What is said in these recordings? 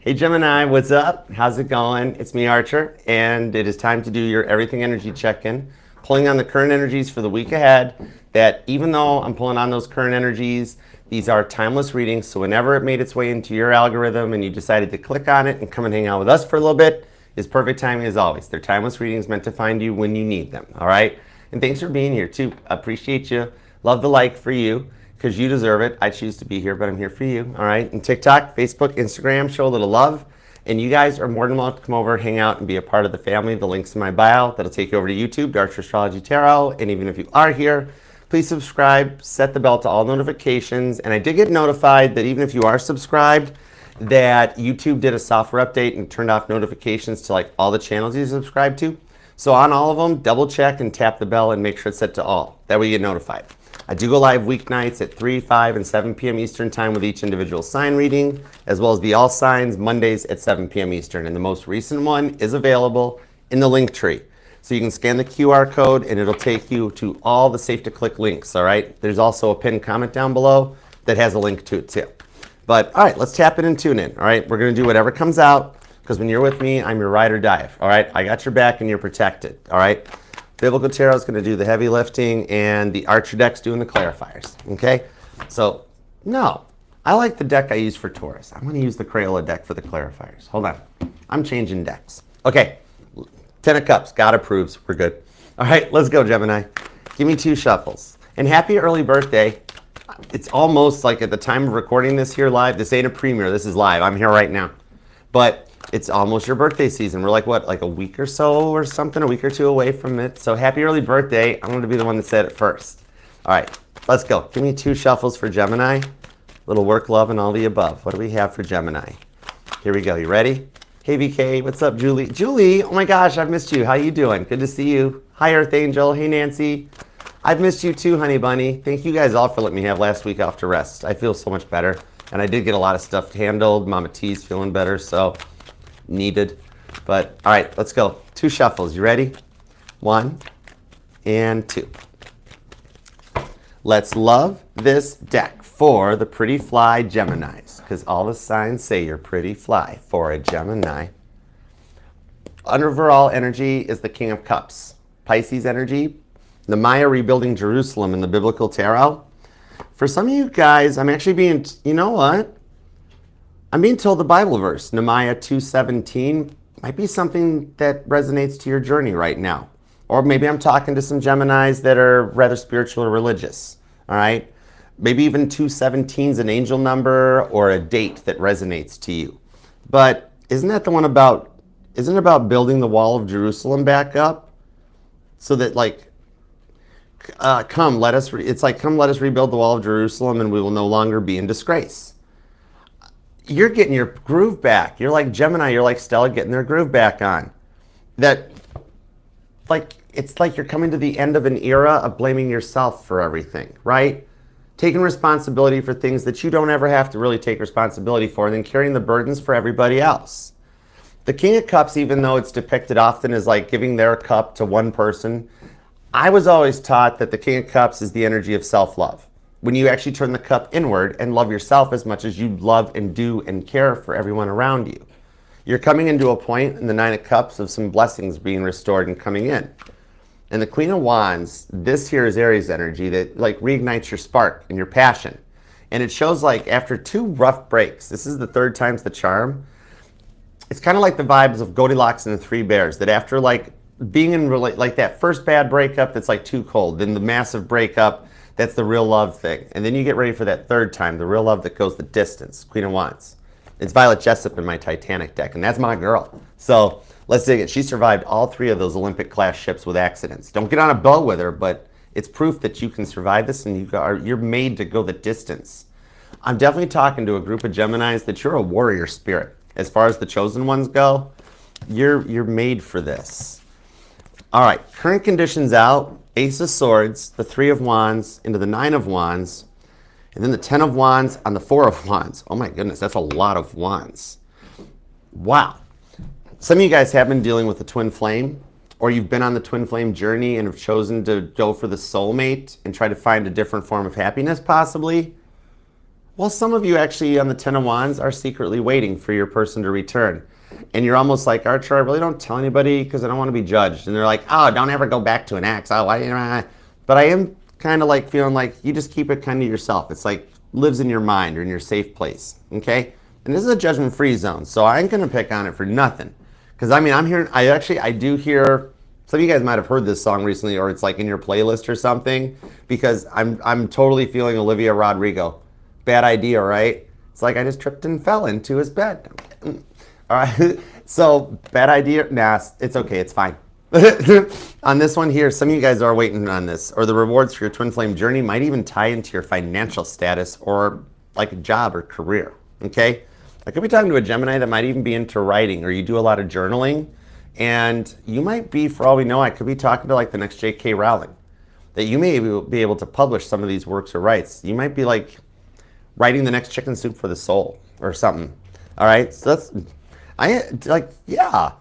Hey Gemini, what's up? How's it going? It's me, Archer, and it is time to do your everything energy check-in, pulling on the current energies for the week ahead. That even though I'm pulling on those current energies, these are timeless readings, so whenever it made its way into your algorithm and you decided to click on it and come and hang out with us for a little bit, is perfect timing as always. They're timeless readings meant to find you when you need them, all right? And thanks for being here too. Appreciate you. Love the like for you, because you deserve it. I choose to be here, but I'm here for you, all right? And TikTok, Facebook, Instagram, show a little love. And you guys are more than welcome to come over, hang out, and be a part of the family. The link's in my bio. That'll take you over to YouTube, to Archer Astrology Tarot. And even if you are here, please subscribe, set the bell to all notifications. And I did get notified that even if you are subscribed, that YouTube did a software update and turned off notifications to like all the channels you subscribe to. So on all of them, double check and tap the bell and make sure it's set to all. That way you get notified. I do go live weeknights at 3, 5, and 7 p.m. Eastern time with each individual sign reading, as well as the all signs Mondays at 7 p.m. Eastern. And the most recent one is available in the link tree. So you can scan the QR code and it'll take you to all the safe to click links, all right? There's also a pinned comment down below that has a link to it too. But all right, let's tap it and tune in, all right? We're gonna do whatever comes out, because when you're with me, I'm your ride or die, all right? I got your back and you're protected, all right? Biblical Tarot is going to do the heavy lifting, and the Archer deck's doing the clarifiers, okay? So, no, I like the deck I use for Taurus. I'm going to use the Crayola deck for the clarifiers. Hold on. I'm changing decks. Okay, 10 of Cups. God approves. We're good. All right, let's go, Gemini. Give me 2 shuffles. And happy early birthday. It's almost like at the time of recording this here live. This ain't a premiere. This is live. I'm here right now. But it's almost your birthday season. We're like, what, like a week or so or something, a week or two away from it. So happy early birthday. I'm going to be the one that said it first. All right, let's go. Give me 2 shuffles for Gemini. Little work, love, and all the above. What do we have for Gemini? Here we go. You ready? Hey, VK. What's up, Julie? Julie, oh my gosh, I've missed you. How you doing? Good to see you. Hi, Earth Angel. Hey, Nancy. I've missed you too, honey bunny. Thank you guys all for letting me have last week off to rest. I feel so much better. And I did get a lot of stuff handled. Mama T's feeling better, so needed. But all right, let's go. 2 shuffles. You ready? 1 and 2. Let's love this deck for the pretty fly Geminis, because all the signs say you're pretty fly for a Gemini. Overall energy is the King of Cups. Pisces energy, the Maya rebuilding Jerusalem in the Biblical Tarot. For some of you guys, I'm actually being, you know what? I'm being told the Bible verse, Nehemiah 2:17, might be something that resonates to your journey right now. Or maybe I'm talking to some Geminis that are rather spiritual or religious, all right? Maybe even 217 is an angel number or a date that resonates to you. But isn't that the one about, isn't it about building the wall of Jerusalem back up? So that like, come, let us rebuild the wall of Jerusalem and we will no longer be in disgrace. You're getting your groove back. You're like Gemini, you're like Stella getting their groove back on. That, like, it's like you're coming to the end of an era of blaming yourself for everything, right? Taking responsibility for things that you don't ever have to really take responsibility for, and then carrying the burdens for everybody else. The King of Cups, even though it's depicted often as like giving their cup to one person, I was always taught that the King of Cups is the energy of self-love. When you actually turn the cup inward and love yourself as much as you love and do and care for everyone around you. You're coming into a point in the 9 of Cups of some blessings being restored and coming in. And the Queen of Wands, this here is Aries energy that like reignites your spark and your passion. And it shows like after 2 rough breaks, this is the 3rd time's the charm. It's kind of like the vibes of Goldilocks and the 3 Bears, that after like being in like that first bad breakup that's like too cold, then the massive breakup, that's the real love thing. And then you get ready for that 3rd time, the real love that goes the distance, Queen of Wands. It's Violet Jessup in my Titanic deck, and that's my girl. So let's dig it. She survived all 3 of those Olympic-class ships with accidents. Don't get on a boat with her, but it's proof that you can survive this and you're made to go the distance. I'm definitely talking to a group of Geminis that you're a warrior spirit. As far as the chosen ones go, you're made for this. All right, current conditions out. Ace of Swords, the 3 of Wands, into the 9 of Wands, and then the 10 of Wands on the 4 of Wands. Oh my goodness, that's a lot of Wands. Wow. Some of you guys have been dealing with the twin flame, or you've been on the twin flame journey and have chosen to go for the soulmate and try to find a different form of happiness possibly. Well, some of you actually on the Ten of Wands are secretly waiting for your person to return. And you're almost like, Archer, I really don't tell anybody because I don't want to be judged. And they're like, oh, don't ever go back to an ex. Oh, why? But I am kind of like feeling like you just keep it kind of yourself. It's like lives in your mind or in your safe place, okay? And this is a judgment-free zone, so I ain't gonna pick on it for nothing. Because I mean, I do hear, some of you guys might have heard this song recently, or it's like in your playlist or something, because I'm totally feeling Olivia Rodrigo. Bad idea, right? It's like I just tripped and fell into his bed. All right, so bad idea, nah, it's okay, it's fine. On this one here, some of you guys are waiting on this, or the rewards for your twin flame journey might even tie into your financial status or like a job or career, okay? I could be talking to a Gemini that might even be into writing, or you do a lot of journaling, and you might be, for all we know, I could be talking to like the next J.K. Rowling, that you may be able to publish some of these works or rights. You might be like writing the next Chicken Soup for the Soul or something, all right? So yeah.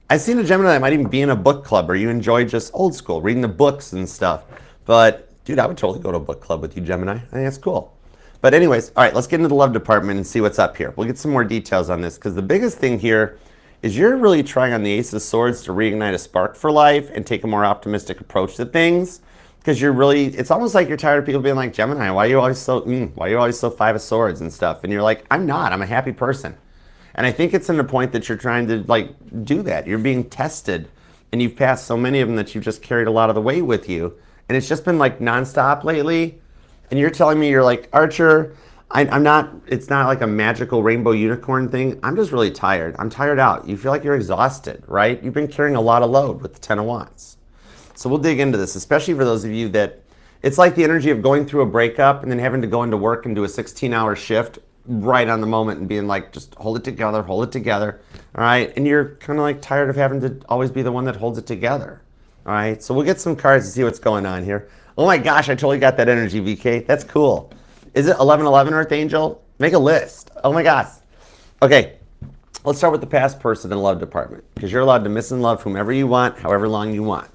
I've seen a Gemini that might even be in a book club, or you enjoy just old school, reading the books and stuff. But, dude, I would totally go to a book club with you, Gemini. I think that's cool. But anyways, all right, let's get into the love department and see what's up here. We'll get some more details on this, because the biggest thing here is you're really trying on the Ace of Swords to reignite a spark for life and take a more optimistic approach to things. Because you're really, it's almost like you're tired of people being like, Gemini, why are you always so Five of Swords and stuff? And you're like, I'm not, I'm a happy person. And I think it's in the point that you're trying to like do that. You're being tested, and you've passed so many of them that you've just carried a lot of the weight with you. And it's just been like nonstop lately. And you're telling me, you're like, Archer, I'm not, it's not like a magical rainbow unicorn thing. I'm just really tired. I'm tired out. You feel like you're exhausted, right? You've been carrying a lot of load with the Ten of Wands. So we'll dig into this, especially for those of you that, it's like the energy of going through a breakup and then having to go into work and do a 16-hour shift right on the moment and being like, just hold it together, all right? And you're kind of like tired of having to always be the one that holds it together, all right? So we'll get some cards to see what's going on here. Oh my gosh, I totally got that energy, VK. That's cool. Is it 1111, Earth Angel? Make a list. Oh my gosh. Okay, let's start with the past person in the love department, because you're allowed to miss and love whomever you want, however long you want.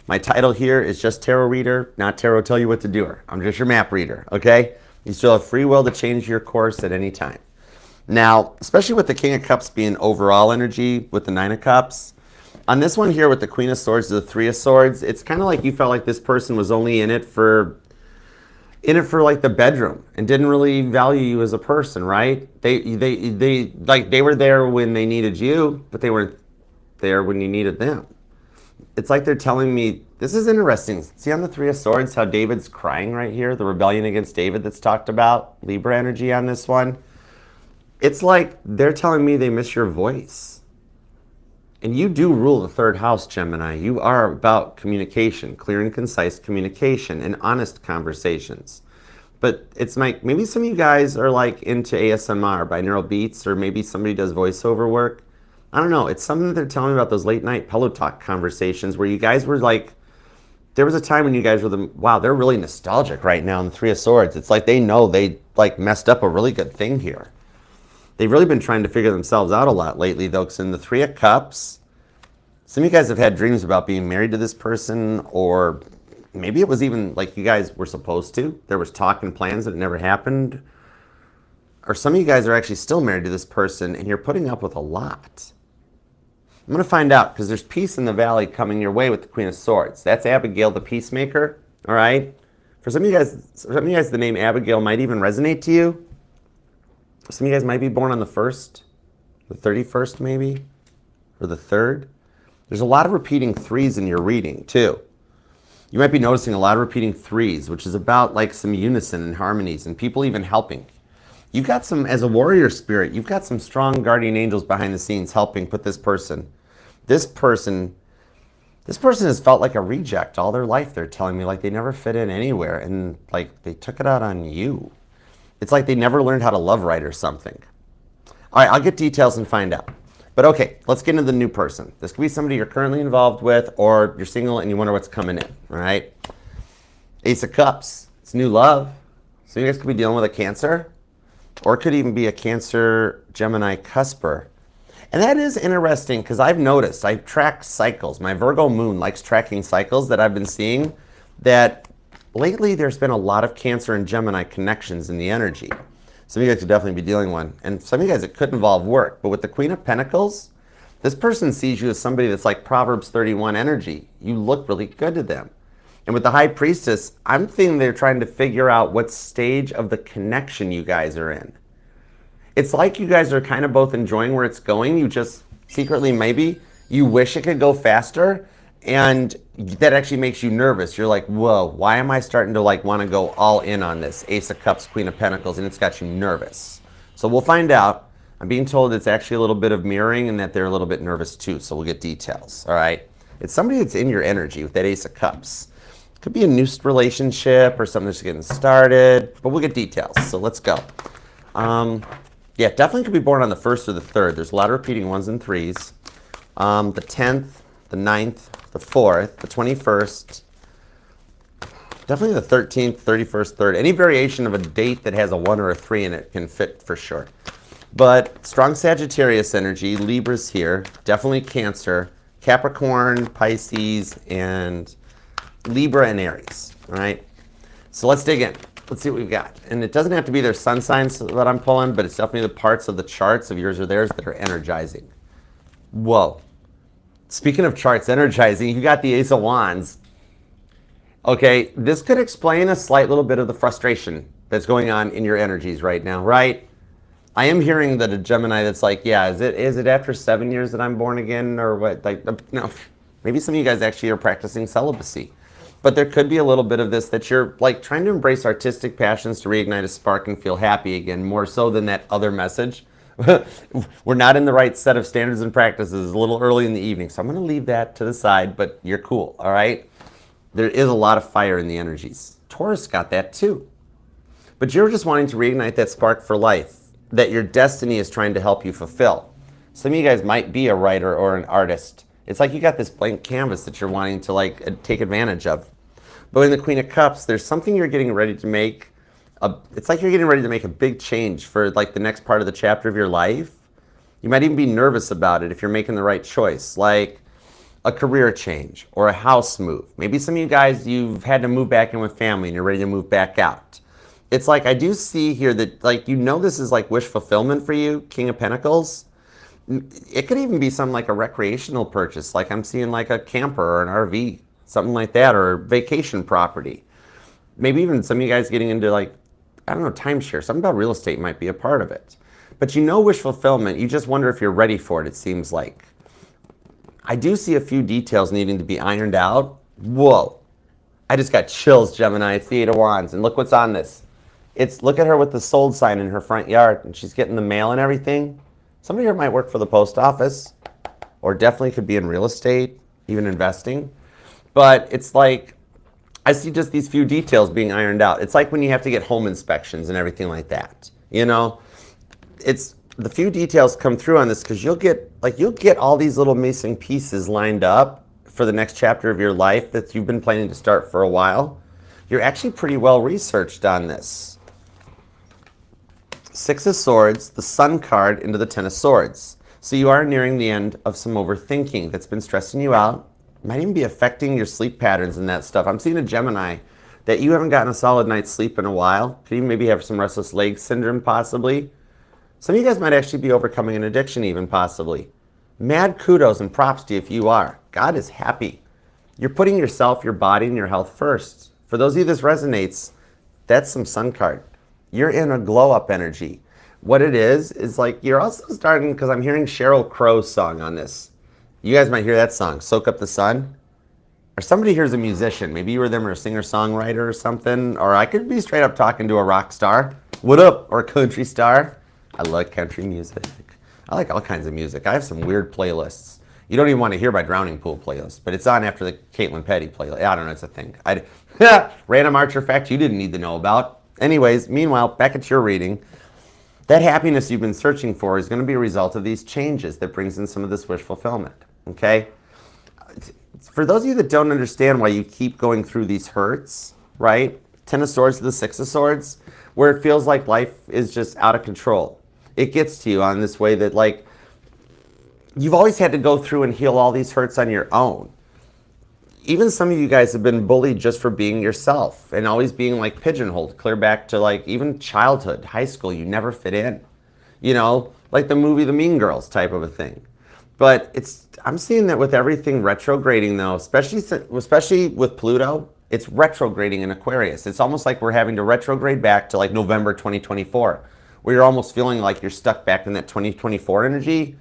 My title here is just tarot reader, not tarot tell you what to do. I'm just your map reader, okay? You still have free will to change your course at any time. Now, especially with the King of Cups being overall energy with the Nine of Cups, on this one here with the Queen of Swords to the Three of Swords, it's kind of like you felt like this person was only in it for like the bedroom and didn't really value you as a person, right? They were there when they needed you, but they weren't there when you needed them. It's like they're telling me, this is interesting. See on the Three of Swords how David's crying right here, the rebellion against David that's talked about, Libra energy on this one. It's like they're telling me they miss your voice. And you do rule the third house, Gemini. You are about communication, clear and concise communication and honest conversations. But it's like, maybe some of you guys are like into ASMR, binaural beats, or maybe somebody does voiceover work. I don't know. It's something that they're telling me about those late night pillow talk conversations where you guys were like, there was a time when you guys were wow, they're really nostalgic right now in the Three of Swords. It's like they know they like messed up a really good thing here. They've really been trying to figure themselves out a lot lately though, because in the Three of Cups, some of you guys have had dreams about being married to this person, or maybe it was even like you guys were supposed to. There was talk and plans that it never happened. Or some of you guys are actually still married to this person and you're putting up with a lot. I'm going to find out, because there's peace in the valley coming your way with the Queen of Swords. That's Abigail the Peacemaker, all right? For some of you guys, the name Abigail might even resonate to you. Some of you guys might be born on the 1st, the 31st maybe, or the 3rd. There's a lot of repeating 3s in your reading, too. You might be noticing a lot of repeating 3s, which is about like some unison and harmonies and people even helping. You've got some, as a warrior spirit, you've got some strong guardian angels behind the scenes helping put this person has felt like a reject all their life. They're telling me like they never fit in anywhere, and like they took it out on you. It's like they never learned how to love right or something. All right, I'll get details and find out. But okay, let's get into the new person. This could be somebody you're currently involved with, or you're single and you wonder what's coming in, all right? Ace of Cups, it's new love. So you guys could be dealing with a Cancer, or it could even be a Cancer, Gemini, cusper. And that is interesting, because I've noticed, I track cycles. My Virgo moon likes tracking cycles that I've been seeing, that lately there's been a lot of Cancer and Gemini connections in the energy. Some of you guys could definitely be dealing one. And some of you guys, it could involve work. But with the Queen of Pentacles, this person sees you as somebody that's like Proverbs 31 energy. You look really good to them. And with the High Priestess, I'm thinking they're trying to figure out what stage of the connection you guys are in. It's like you guys are kind of both enjoying where it's going. You just secretly, maybe, you wish it could go faster. And that actually makes you nervous. You're like, whoa, why am I starting to like want to go all in on this? Ace of Cups, Queen of Pentacles, and it's got you nervous. So we'll find out. I'm being told it's actually a little bit of mirroring and that they're a little bit nervous too. So we'll get details, all right? It's somebody that's in your energy with that Ace of Cups. Could be a new relationship or something that's getting started, but we'll get details. So let's go. Yeah, definitely could be born on the 1st or the 3rd. There's a lot of repeating 1s and 3s. The 10th, the 9th, the 4th, the 21st, definitely the 13th, 31st, 3rd. Any variation of a date that has a 1 or a 3 in it can fit for sure. But strong Sagittarius energy, Libra's here, definitely Cancer, Capricorn, Pisces, and Libra and Aries, all right? So let's dig in. Let's see what we've got. And it doesn't have to be their sun signs that I'm pulling, but it's definitely the parts of the charts of yours or theirs that are energizing. Whoa. Speaking of charts energizing, you got the Ace of Wands. Okay, this could explain a slight little bit of the frustration that's going on in your energies right now, right? I am hearing that a Gemini that's like, yeah, is it after 7 years that I'm born again or what? Like, no, maybe some of you guys actually are practicing celibacy. But there could be a little bit of this that you're like trying to embrace artistic passions to reignite a spark and feel happy again, more so than that other message. We're not in the right set of standards and practices. It's a little early in the evening, so I'm going to leave that to the side, but you're cool, all right? There is a lot of fire in the energies. Taurus got that too. But you're just wanting to reignite that spark for life that your destiny is trying to help you fulfill. Some of you guys might be a writer or an artist. It's like you got this blank canvas that you're wanting to like take advantage of. But in the Queen of Cups, there's something you're getting ready to make. It's like you're getting ready to make a big change for like the next part of the chapter of your life. You might even be nervous about it if you're making the right choice, like a career change or a house move. Maybe some of you guys, you've had to move back in with family and you're ready to move back out. It's like I do see here that like, you know, this is like wish fulfillment for you, King of Pentacles. It could even be something like a recreational purchase. Like I'm seeing like a camper or an RV, something like that, or vacation property. Maybe even some of you guys getting into like, I don't know, timeshare. Something about real estate might be a part of it. But you know wish fulfillment, you just wonder if you're ready for it, it seems like. I do see a few details needing to be ironed out. Whoa. I just got chills, Gemini. It's the Eight of Wands. And look what's on this. Look at her with the sold sign in her front yard, and she's getting the mail and everything. Somebody here might work for the post office, or definitely could be in real estate, even investing. But it's like, I see just these few details being ironed out. It's like when you have to get home inspections and everything like that. You know, it's the few details come through on this because you'll get all these little missing pieces lined up for the next chapter of your life that you've been planning to start for a while. You're actually pretty well researched on this. Six of Swords, the Sun card into the Ten of Swords. So you are nearing the end of some overthinking that's been stressing you out. Might even be affecting your sleep patterns and that stuff. I'm seeing a Gemini that you haven't gotten a solid night's sleep in a while. Could even maybe have some restless leg syndrome possibly. Some of you guys might actually be overcoming an addiction even possibly. Mad kudos and props to you if you are. God is happy. You're putting yourself, your body, and your health first. For those of you this resonates, that's some Sun card. You're in a glow up energy. What it is like you're also starting, because I'm hearing Sheryl Crow's song on this. You guys might hear that song, Soak Up the Sun. Or somebody here's a musician. Maybe you or them are a singer-songwriter or something. Or I could be straight up talking to a rock star. What up? Or a country star. I like country music. I like all kinds of music. I have some weird playlists. You don't even want to hear my Drowning Pool playlist, but it's on after the Caitlin Petty playlist. I don't know, it's a thing. Random Archer fact you didn't need to know about. Anyways, meanwhile, back at your reading, that happiness you've been searching for is going to be a result of these changes that brings in some of this wish fulfillment, okay? For those of you that don't understand why you keep going through these hurts, right? Ten of Swords to the Six of Swords, where it feels like life is just out of control. It gets to you on this way that, like, you've always had to go through and heal all these hurts on your own. even some of you guys have been bullied just for being yourself and always being like pigeonholed, clear back to like even childhood, high school, you never fit in. You know, like the movie The Mean Girls type of a thing. But I'm seeing that with everything retrograding though, especially with Pluto, it's retrograding in Aquarius. It's almost like we're having to retrograde back to like November 2024, where you're almost feeling like you're stuck back in that 2024 energy.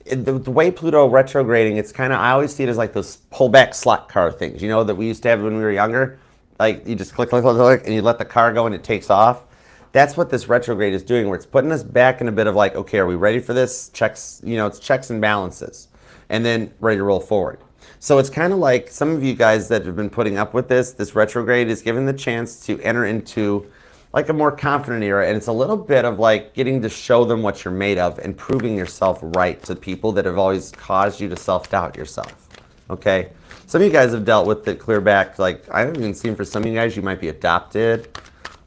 The way Pluto retrograding, it's kind of, I always see it as like those pullback slot car things, you know, that we used to have when we were younger. Like you just click, and you let the car go and it takes off. That's what this retrograde is doing, where it's putting us back in a bit of like, okay, are we ready for this? Checks, you know, it's checks and balances, and then ready to roll forward. So it's kind of like some of you guys that have been putting up with this retrograde is given the chance to enter into like a more confident era, and it's a little bit of like getting to show them what you're made of and proving yourself right to people that have always caused you to self-doubt yourself. Okay, some of you guys have dealt with it clear back, like I haven't even seen, for some of you guys you might be adopted,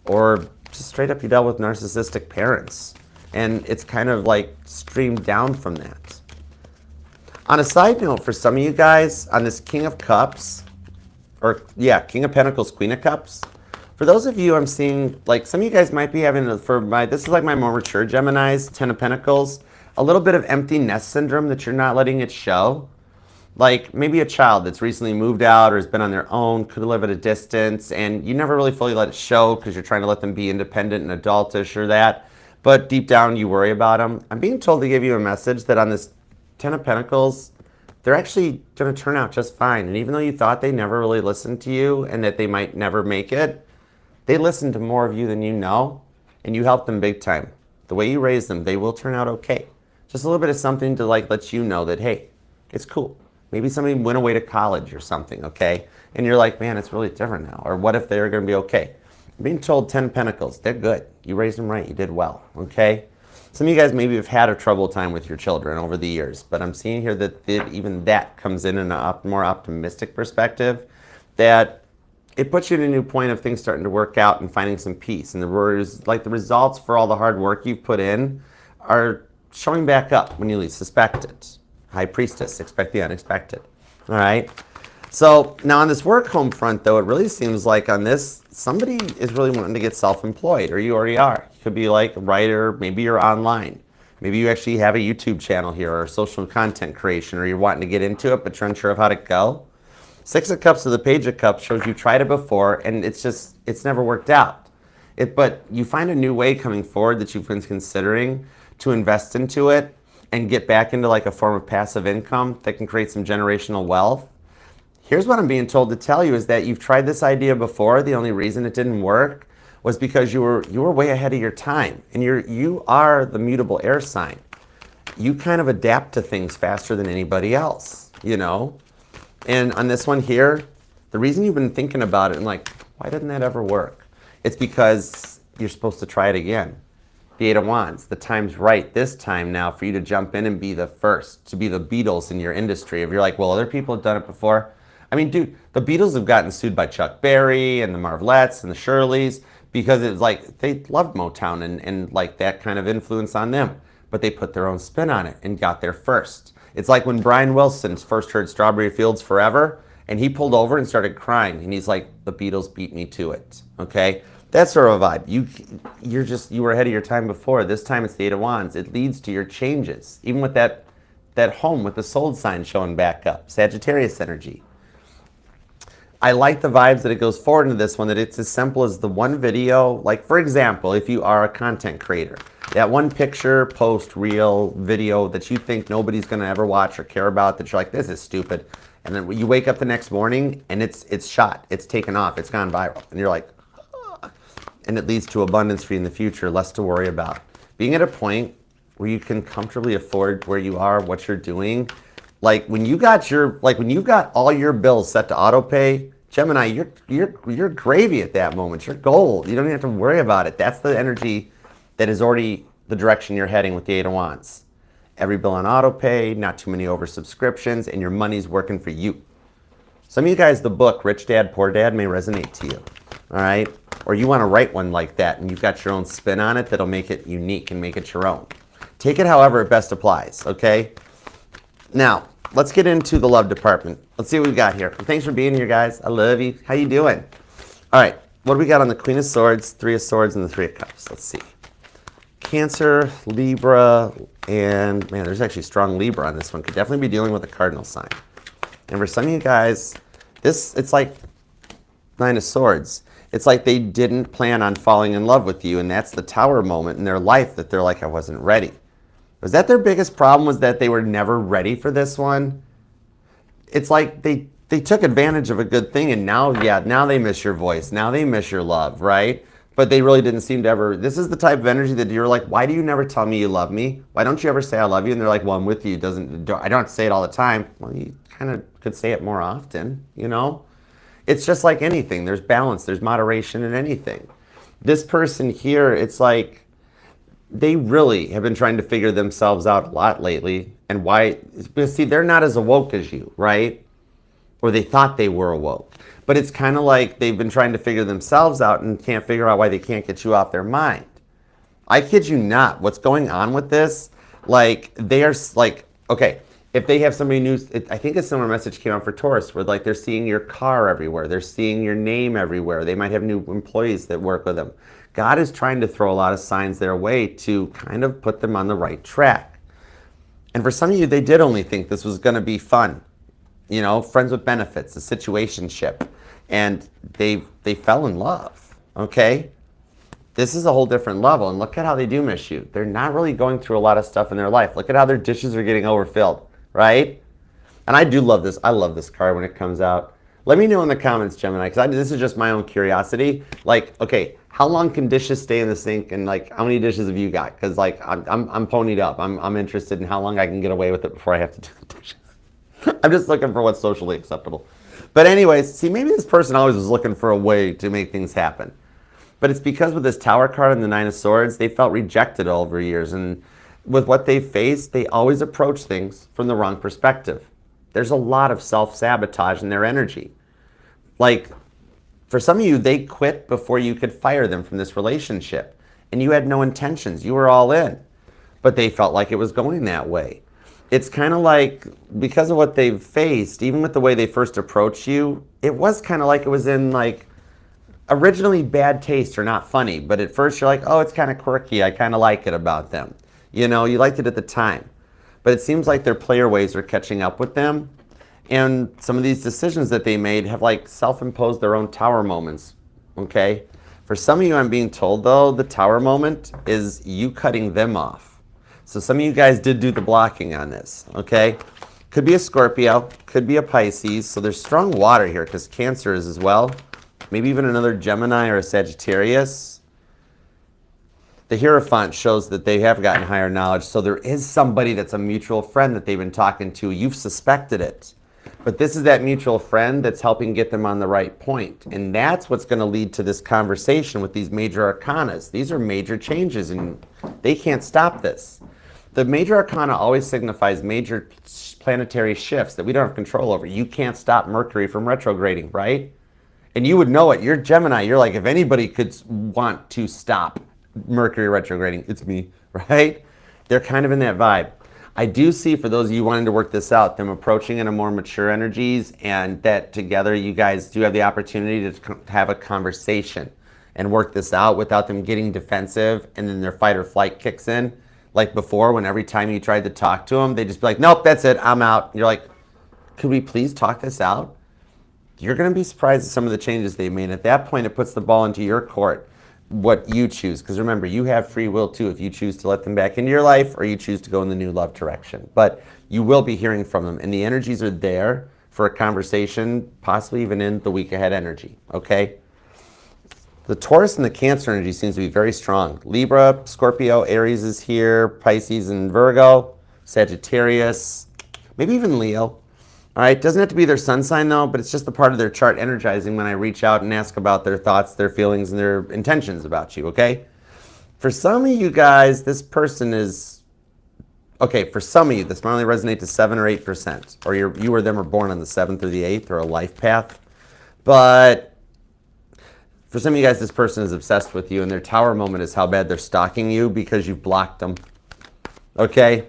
or just straight up you dealt with narcissistic parents, and it's kind of like streamed down from that. On a side note, for some of you guys on this King of Cups, or yeah, King of Pentacles, Queen of Cups, for those of you I'm seeing, like some of you guys might be having, this is like my more mature Geminis, 10 of Pentacles, a little bit of empty nest syndrome that you're not letting it show. Like maybe a child that's recently moved out or has been on their own, could live at a distance, and you never really fully let it show because you're trying to let them be independent and adultish or that, but deep down you worry about them. I'm being told to give you a message that on this 10 of Pentacles, they're actually going to turn out just fine. And even though you thought they never really listened to you and that they might never make it, they listen to more of you than you know, and you help them big time. The way you raise them, they will turn out okay. Just a little bit of something to like let you know that, hey, it's cool. Maybe somebody went away to college or something, okay? And you're like, man, it's really different now. Or what if they're going to be okay? I'm being told 10 Pentacles, they're good. You raised them right. You did well, okay? Some of you guys maybe have had a trouble time with your children over the years, but I'm seeing here that even that comes in a more optimistic perspective, that it puts you in a new point of things starting to work out and finding some peace. And the results for all the hard work you've put in are showing back up when you least suspect it. High Priestess, expect the unexpected. All right. So now on this work home front, though, it really seems like on this, somebody is really wanting to get self-employed, or you already are. You could be like a writer, maybe you're online. Maybe you actually have a YouTube channel here or social content creation, or you're wanting to get into it, but you're unsure of how to go. 6 of Cups to the Page of Cups shows you tried it before, and it's never worked out. But you find a new way coming forward that you've been considering to invest into it and get back into like a form of passive income that can create some generational wealth. Here's what I'm being told to tell you is that you've tried this idea before. The only reason it didn't work was because you were way ahead of your time, and you are the mutable air sign. You kind of adapt to things faster than anybody else, you know? And on this one here, the reason you've been thinking about it and like, why didn't that ever work? It's because you're supposed to try it again. The 8 of Wands, the time's right this time now for you to jump in and be the first, to be the Beatles in your industry. If you're like, well, other people have done it before. I mean, dude, the Beatles have gotten sued by Chuck Berry and the Marvelettes and the Shirleys because it's like they loved Motown and like that kind of influence on them. But they put their own spin on it and got there first. It's like when Brian Wilson first heard Strawberry Fields Forever, and he pulled over and started crying, and he's like, the Beatles beat me to it, okay? That's sort of a vibe. You were ahead of your time before. This time it's the 8 of Wands. It leads to your changes, even with that home with the soul sign showing back up, Sagittarius energy. I like the vibes that it goes forward into this one, that it's as simple as the one video, like for example, if you are a content creator, that one picture, post, reel, video that you think nobody's going to ever watch or care about, that you're like, this is stupid. And then you wake up the next morning and it's shot, it's taken off, it's gone viral. And you're like, ah. And it leads to abundance for you in the future, less to worry about. Being at a point where you can comfortably afford where you are, what you're doing. Like when you got all your bills set to auto pay, Gemini, you're gravy at that moment. You're gold. You don't even have to worry about it. That's the energy that is already the direction you're heading with the 8 of Wands. Every bill on auto pay, not too many oversubscriptions, and your money's working for you. Some of you guys, the book Rich Dad, Poor Dad may resonate to you. All right? Or you want to write one like that, and you've got your own spin on it that'll make it unique and make it your own. Take it however it best applies, okay? Now, let's get into the love department. Let's see what we've got here. Thanks for being here, guys. I love you. How you doing? All right, what do we got on the Queen of Swords, Three of Swords, and the Three of Cups? Let's see. Cancer, Libra, and man, there's actually strong Libra on this one. Could definitely be dealing with a cardinal sign. And for some of you guys, it's like Nine of Swords. It's like they didn't plan on falling in love with you, and that's the Tower moment in their life that they're like, I wasn't ready. Was that their biggest problem, was that they were never ready for this one? It's like they took advantage of a good thing, and now they miss your voice. Now they miss your love, right? But they really didn't seem to ever. This is the type of energy that you're like, why do you never tell me you love me? Why don't you ever say I love you? And they're like, well, I'm with you. I don't have to say it all the time. Well, you kind of could say it more often, you know? It's just like anything. There's balance. There's moderation in anything. This person here, it's like they really have been trying to figure themselves out a lot lately. And why? Because see, they're not as awoke as you, right? Or they thought they were awoke. But it's kind of like they've been trying to figure themselves out and can't figure out why they can't get you off their mind. I kid you not. What's going on with this? Like, they are like, okay, if they have somebody new, I think a similar message came out for Taurus, where like they're seeing your car everywhere. They're seeing your name everywhere. They might have new employees that work with them. God is trying to throw a lot of signs their way to kind of put them on the right track. And for some of you, they did only think this was going to be fun. You know, friends with benefits, a situationship, and they fell in love, okay? This is a whole different level, and look at how they do miss you. They're not really going through a lot of stuff in their life. Look at how their dishes are getting overfilled, right? And I do love this. I love this card when it comes out. Let me know in the comments, Gemini, because this is just my own curiosity. Like, okay, how long can dishes stay in the sink, and like, how many dishes have you got? Because like, I'm ponied up. I'm interested in how long I can get away with it before I have to do the dishes. I'm just looking for what's socially acceptable. But anyways, see, maybe this person always was looking for a way to make things happen. But it's because with this Tower card and the Nine of Swords, they felt rejected over years. And with what they faced, they always approach things from the wrong perspective. There's a lot of self-sabotage in their energy. Like, for some of you, they quit before you could fire them from this relationship. And you had no intentions. You were all in. But they felt like it was going that way. It's kind of like, because of what they've faced, even with the way they first approached you, it was kind of like it was in like originally bad taste or not funny. But at first you're like, oh, it's kind of quirky. I kind of like it about them. You know, you liked it at the time. But it seems like their player ways are catching up with them. And some of these decisions that they made have like self-imposed their own Tower moments, okay? For some of you, I'm being told though, the Tower moment is you cutting them off. So some of you guys did do the blocking on this, okay? Could be a Scorpio, could be a Pisces. So there's strong water here because Cancer is as well. Maybe even another Gemini or a Sagittarius. The Hierophant shows that they have gotten higher knowledge. So there is somebody that's a mutual friend that they've been talking to. You've suspected it. But this is that mutual friend that's helping get them on the right point. And that's what's going to lead to this conversation with these major arcanas. These are major changes, and they can't stop this. The major arcana always signifies major planetary shifts that we don't have control over. You can't stop Mercury from retrograding, right? And you would know it. You're Gemini. You're like, if anybody could want to stop Mercury retrograding, it's me, right? They're kind of in that vibe. I do see, for those of you wanting to work this out, them approaching in a more mature energies, and that together you guys do have the opportunity to have a conversation and work this out without them getting defensive and then their fight or flight kicks in. Like before, when every time you tried to talk to them, they'd just be like, nope, that's it, I'm out. You're like, could we please talk this out? You're going to be surprised at some of the changes they made. At that point, it puts the ball into your court, what you choose. Because remember, you have free will too if you choose to let them back into your life or you choose to go in the new love direction. But you will be hearing from them. And the energies are there for a conversation, possibly even in the week ahead energy, okay? The Taurus and the Cancer energy seems to be very strong. Libra, Scorpio, Aries is here, Pisces and Virgo, Sagittarius, maybe even Leo. All right, doesn't have to be their sun sign though, but it's just the part of their chart energizing when I reach out and ask about their thoughts, their feelings, and their intentions about you, okay? For some of you guys, this person is, okay, for some of you, this might only resonate to 7 or 8%, or you or them are born on the 7th or the 8th or a life path. But for some of you guys, this person is obsessed with you, and their Tower moment is how bad they're stalking you because you've blocked them, okay?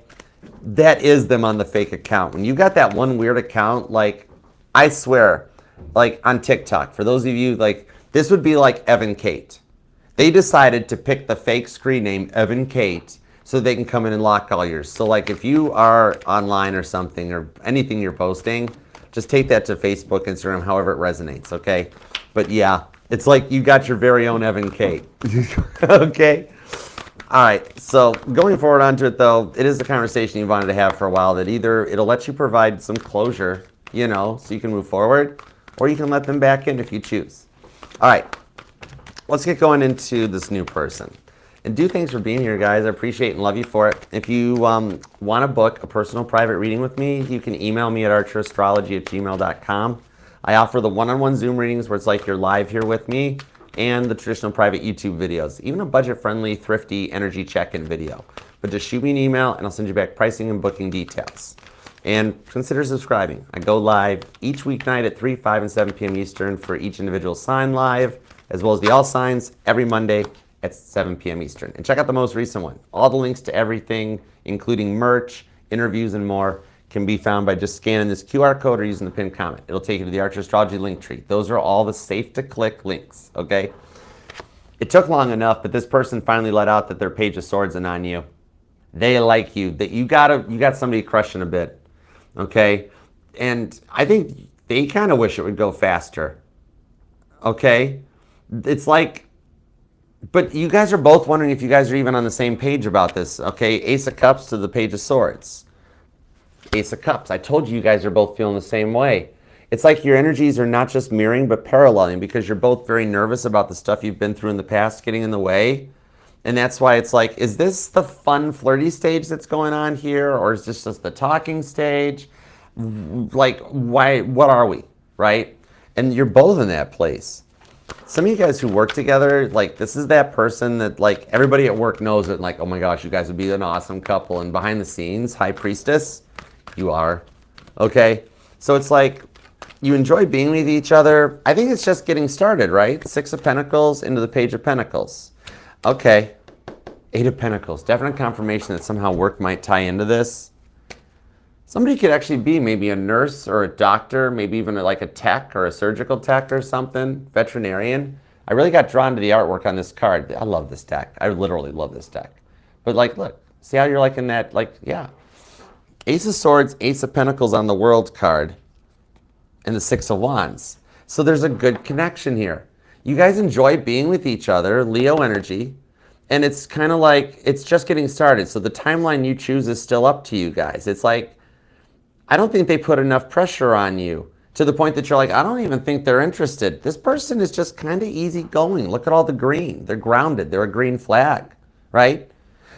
that is them on the fake account. When you got that one weird account, like, I swear, like on TikTok, for those of you, like, this would be like Evan Kate. They decided to pick the fake screen name Evan Kate so they can come in and lock all yours. So like if you are online or something or anything you're posting, just take that to Facebook, Instagram, however it resonates, okay? But yeah, it's like you got your very own Evan Kate, okay? All right, so going forward onto it though, it is a conversation you wanted to have for a while that either it'll let you provide some closure, you know, so you can move forward, or you can let them back in if you choose. All right, let's get going into this new person. And do thanks for being here, guys. I appreciate and love you for it. If you want to book a personal private reading with me, you can email me at archerastrology@gmail.com. I offer the one-on-one Zoom readings where it's like you're live here with me, and the traditional private YouTube videos, even a budget-friendly, thrifty energy check-in video. But just shoot me an email and I'll send you back pricing and booking details. And consider subscribing. I go live each weeknight at 3, 5, and 7 p.m. Eastern for each individual sign live, as well as the all signs every Monday at 7 p.m. Eastern. And check out the most recent one. All the links to everything, including merch, interviews, and more, can be found by just scanning this QR code or using the pinned comment. It'll take you to the Archer Astrology link tree. Those are all the safe to click links, okay? It took long enough, but this person finally let out that their Page of Swords is on you. They like you. That you got somebody crushing a bit, okay? And I think they kind of wish it would go faster, okay? It's like, but you guys are both wondering if you guys are even on the same page about this, okay? Ace of Cups to the Page of Swords. Ace of Cups. I told you guys are both feeling the same way. It's like your energies are not just mirroring, but paralleling, because you're both very nervous about the stuff you've been through in the past getting in the way. And that's why it's like, is this the fun, flirty stage that's going on here? Or is this just the talking stage? Like, why? What are we, right? And you're both in that place. Some of you guys who work together, like, this is that person that, like, everybody at work knows it, like, oh my gosh, you guys would be an awesome couple. And behind the scenes, High Priestess, you are, okay? So it's like, you enjoy being with each other. I think it's just getting started, right? 6 of Pentacles into the Page of Pentacles. Okay, 8 of Pentacles. Definite confirmation that somehow work might tie into this. Somebody could actually be maybe a nurse or a doctor, maybe even like a tech or a surgical tech or something, veterinarian. I really got drawn to the artwork on this card. I love this deck. I literally love this deck. But like, look, see how you're like in that, like, yeah. Ace of Swords, Ace of Pentacles on the World card, and the 6 of Wands. So there's a good connection here. You guys enjoy being with each other, Leo energy, and it's kind of like, it's just getting started. So the timeline you choose is still up to you guys. It's like, I don't think they put enough pressure on you to the point that you're like, I don't even think they're interested. This person is just kind of easygoing. Look at all the green. They're grounded. They're a green flag, right?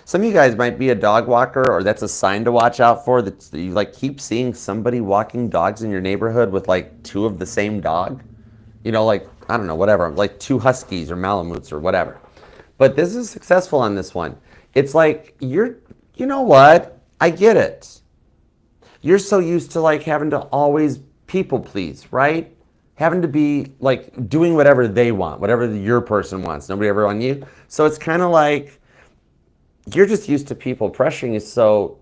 Some of you guys might be a dog walker, or that's a sign to watch out for. That you like keep seeing somebody walking dogs in your neighborhood with like 2 of the same dog. You know, like, I don't know, whatever, like 2 Huskies or Malamutes or whatever. But this is successful on this one. It's like, you know what? I get it. You're so used to like having to always people please, right? Having to be like doing whatever they want, whatever your person wants, nobody ever on you. So it's kind of like, you're just used to people pressuring you. So,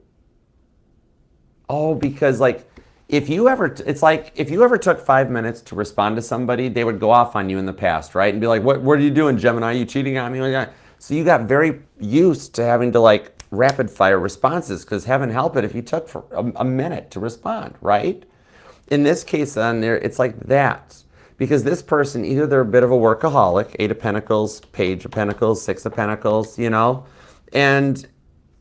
because like, if you ever took 5 minutes to respond to somebody, they would go off on you in the past, right? And be like, what are you doing, Gemini? Are you cheating on me? So you got very used to having to like rapid fire responses, because heaven help it if you took for a minute to respond, right? In this case on there, it's like that. Because this person, either they're a bit of a workaholic, 8 of Pentacles, Page of Pentacles, 6 of Pentacles, you know, and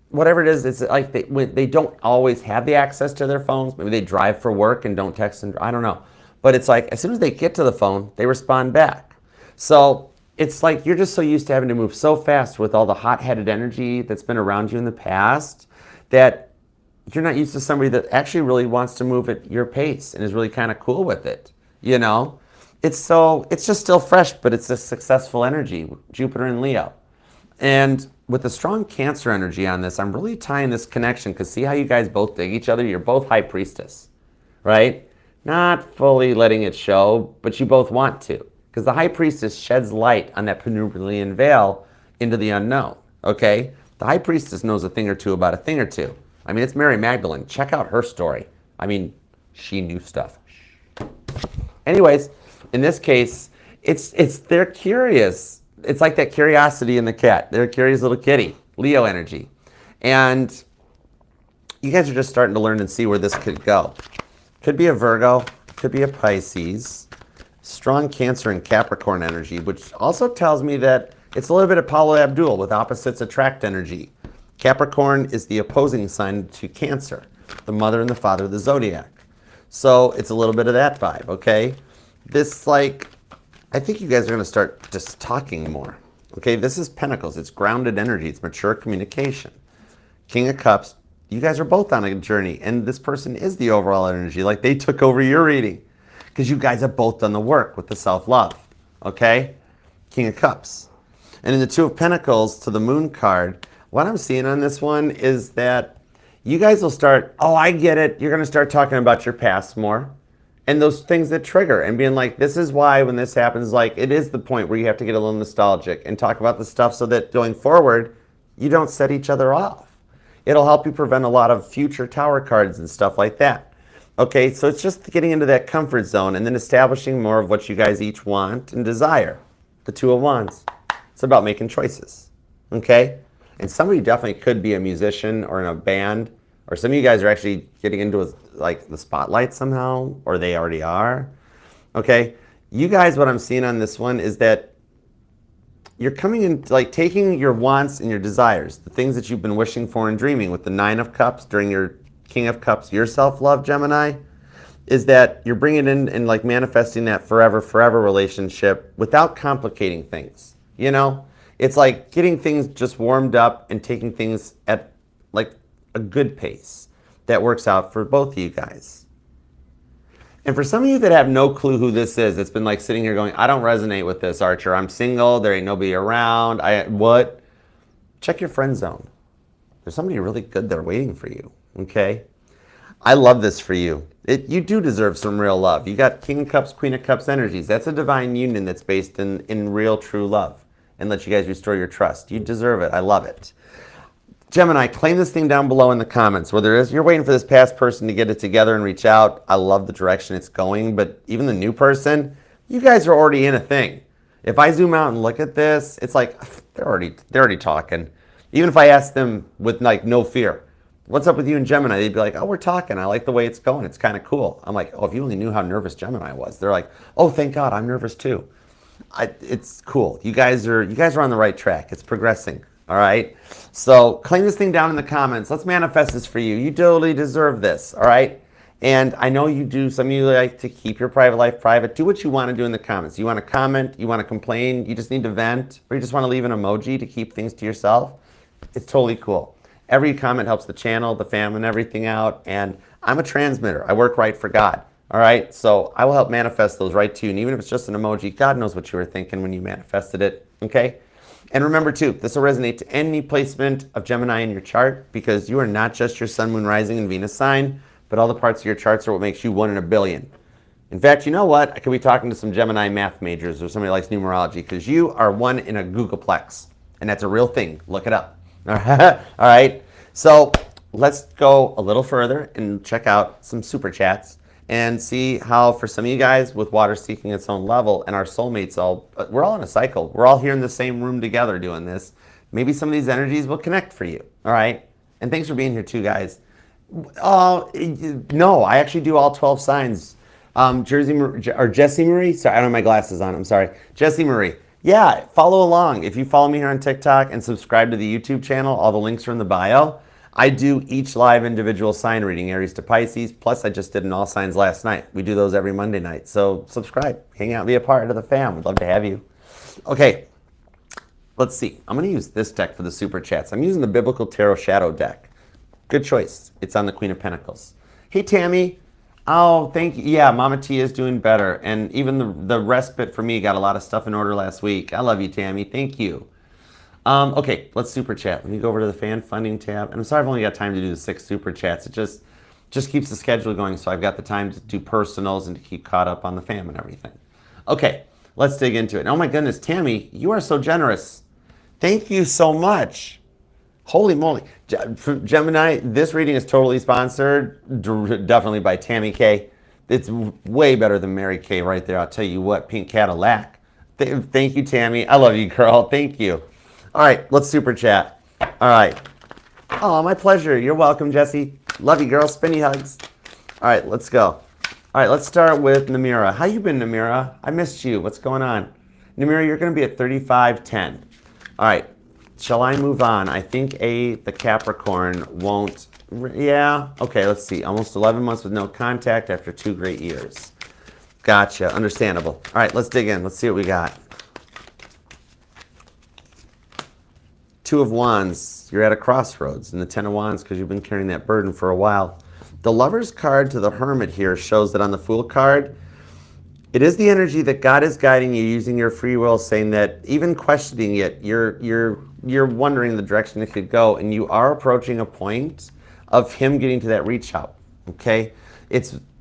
whatever it is, it's like they don't always have the access to their phones. Maybe they drive for work and don't text, and I don't know. But it's like, as soon as they get to the phone, they respond back. So it's like you're just so used to having to move so fast with all the hot-headed energy that's been around you in the past that you're not used to somebody that actually really wants to move at your pace and is really kind of cool with it, you know? It's just still fresh, but it's a successful energy, Jupiter and Leo. And with the strong Cancer energy on this, I'm really tying this connection, because see how you guys both dig each other? You're both High Priestess, right? Not fully letting it show, but you both want to. Because the High Priestess sheds light on that penumbran veil into the unknown, okay? The High Priestess knows a thing or two about a thing or two. I mean, it's Mary Magdalene. Check out her story. I mean, she knew stuff. Anyways, in this case, they're curious. It's like that curiosity in the cat. They're a curious little kitty, Leo energy. And you guys are just starting to learn and see where this could go. Could be a Virgo, could be a Pisces, strong Cancer and Capricorn energy, which also tells me that it's a little bit of Paula Abdul with opposites attract energy. Capricorn is the opposing sign to Cancer, the mother and the father of the zodiac. So it's a little bit of that vibe, okay? This, like, I think you guys are going to start just talking more. Okay, this is Pentacles. It's grounded energy. It's mature communication. King of Cups, you guys are both on a journey, and this person is the overall energy. Like, they took over your reading because you guys have both done the work with the self-love, okay? King of Cups. And in the Two of Pentacles to the Moon card, what I'm seeing on this one is that you guys will start, oh, I get it. You're going to start talking about your past more and those things that trigger and being like, this is why when this happens, like, it is the point where you have to get a little nostalgic and talk about the stuff so that going forward, you don't set each other off. It'll help you prevent a lot of future tower cards and stuff like that. Okay, so it's just getting into that comfort zone and then establishing more of what you guys each want and desire. The Two of Wands. It's about making choices. Okay? And somebody definitely could be a musician or in a band, or some of you guys are actually getting into like the spotlight somehow, or they already are. Okay? You guys, what I'm seeing on this one is that you're coming in, like taking your wants and your desires, the things that you've been wishing for and dreaming with the Nine of Cups during your King of Cups, your self-love, Gemini, is that you're bringing in and like manifesting that forever relationship without complicating things. You know, it's like getting things just warmed up and taking things at like a good pace that works out for both of you guys. And for some of you that have no clue who this is, it's been like sitting here going, I don't resonate with this, Archer. I'm single. There ain't nobody around. What? Check your friend zone. There's somebody really good there waiting for you. Okay? I love this for you. You do deserve some real love. You got King of Cups, Queen of Cups energies. That's a divine union that's based in real, true love and let you guys restore your trust. You deserve it. I love it. Gemini, claim this thing down below in the comments. Whether it is you're waiting for this past person to get it together and reach out. I love the direction it's going, but even the new person, you guys are already in a thing. If I zoom out and look at this, it's like they're already talking. Even if I ask them with like no fear, what's up with you and Gemini? They'd be like, oh, we're talking. I like the way it's going. It's kind of cool. I'm like, oh, if you only knew how nervous Gemini was. They're like, oh, thank God, I'm nervous too. It's cool. You guys are on the right track. It's progressing. All right. So claim this thing down in the comments. Let's manifest this for you. You totally deserve this. All right. And I know you do. Some of you like to keep your private life private. Do what you want to do in the comments. You want to comment, you want to complain, you just need to vent, or you just want to leave an emoji to keep things to yourself. It's totally cool. Every comment helps the channel, the fam, and everything out. And I'm a transmitter. I work right for God. All right. So I will help manifest those right to you. And even if it's just an emoji, God knows what you were thinking when you manifested it. Okay. And remember too, this will resonate to any placement of Gemini in your chart because you are not just your sun, moon, rising, and Venus sign, but all the parts of your charts are what makes you 1 in a billion. In fact, you know what? I could be talking to some Gemini math majors or somebody who likes numerology because you are 1 in a Googleplex. And that's a real thing. Look it up. All right. So let's go a little further and check out some super chats and see how for some of you guys with water seeking its own level and our soulmates, we're all in a cycle. We're all here in the same room together doing this. Maybe some of these energies will connect for you. All right. And thanks for being here too, guys. No, I actually do all 12 signs. Jessie Marie. Sorry, I don't have my glasses on. I'm sorry. Jessie Marie. Yeah, follow along. If you follow me here on TikTok and subscribe to the YouTube channel, all the links are in the bio. I do each live individual sign reading, Aries to Pisces. Plus, I just did an all signs last night. We do those every Monday night. So subscribe, hang out, be a part of the fam. We'd love to have you. Okay, let's see. I'm going to use this deck for the super chats. I'm using the Biblical Tarot Shadow deck. Good choice. It's on the Queen of Pentacles. Hey, Tammy. Oh, thank you. Yeah, Mama T is doing better. And even the respite for me got a lot of stuff in order last week. I love you, Tammy. Thank you. Okay, let's super chat. Let me go over to the fan funding tab. And I'm sorry I've only got time to do the 6 super chats. It just keeps the schedule going, so I've got the time to do personals and to keep caught up on the fam and everything. Okay, let's dig into it. Oh my goodness, Tammy, you are so generous. Thank you so much. Holy moly. Gemini, this reading is totally sponsored, definitely by Tammy K. It's way better than Mary Kay right there. I'll tell you what, Pink Cadillac. Thank you, Tammy. I love you, girl. Thank you. All right, let's super chat. All right. Oh, my pleasure. You're welcome, Jesse. Love you, girl. Spinny hugs. All right, let's go. All right, let's start with Namira. How you been, Namira? I missed you. What's going on? Namira, you're going to be at 3510. All right. Shall I move on? I think the Capricorn won't. Yeah. Okay, let's see. Almost 11 months with no contact after 2 great years. Gotcha. Understandable. All right, let's dig in. Let's see what we got. 2 of Wands. You're at a crossroads. And the 10 of Wands because you've been carrying that burden for a while. The Lover's card to the Hermit here shows that on the Fool card, it is the energy that God is guiding you using your free will, saying that even questioning it, you're wondering the direction it could go, and you are approaching a point of him getting to that reach out. Okay?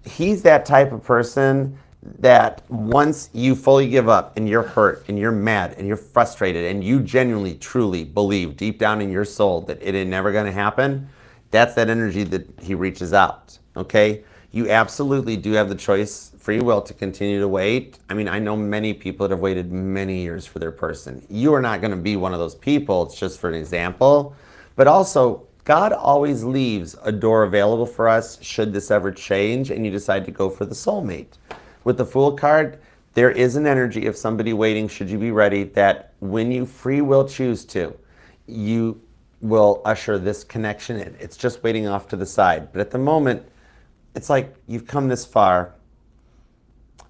He's that type of person that once you fully give up and you're hurt and you're mad and you're frustrated and you genuinely, truly believe deep down in your soul that it is never going to happen, that's that energy that he reaches out. Okay? You absolutely do have the choice, free will, to continue to wait. I mean, I know many people that have waited many years for their person. You are not going to be one of those people. It's just for an example. But also, God always leaves a door available for us should this ever change and you decide to go for the soulmate. With the Fool card, there is an energy of somebody waiting, should you be ready, that when you free will choose to, you will usher this connection in. It's just waiting off to the side. But at the moment, it's like you've come this far.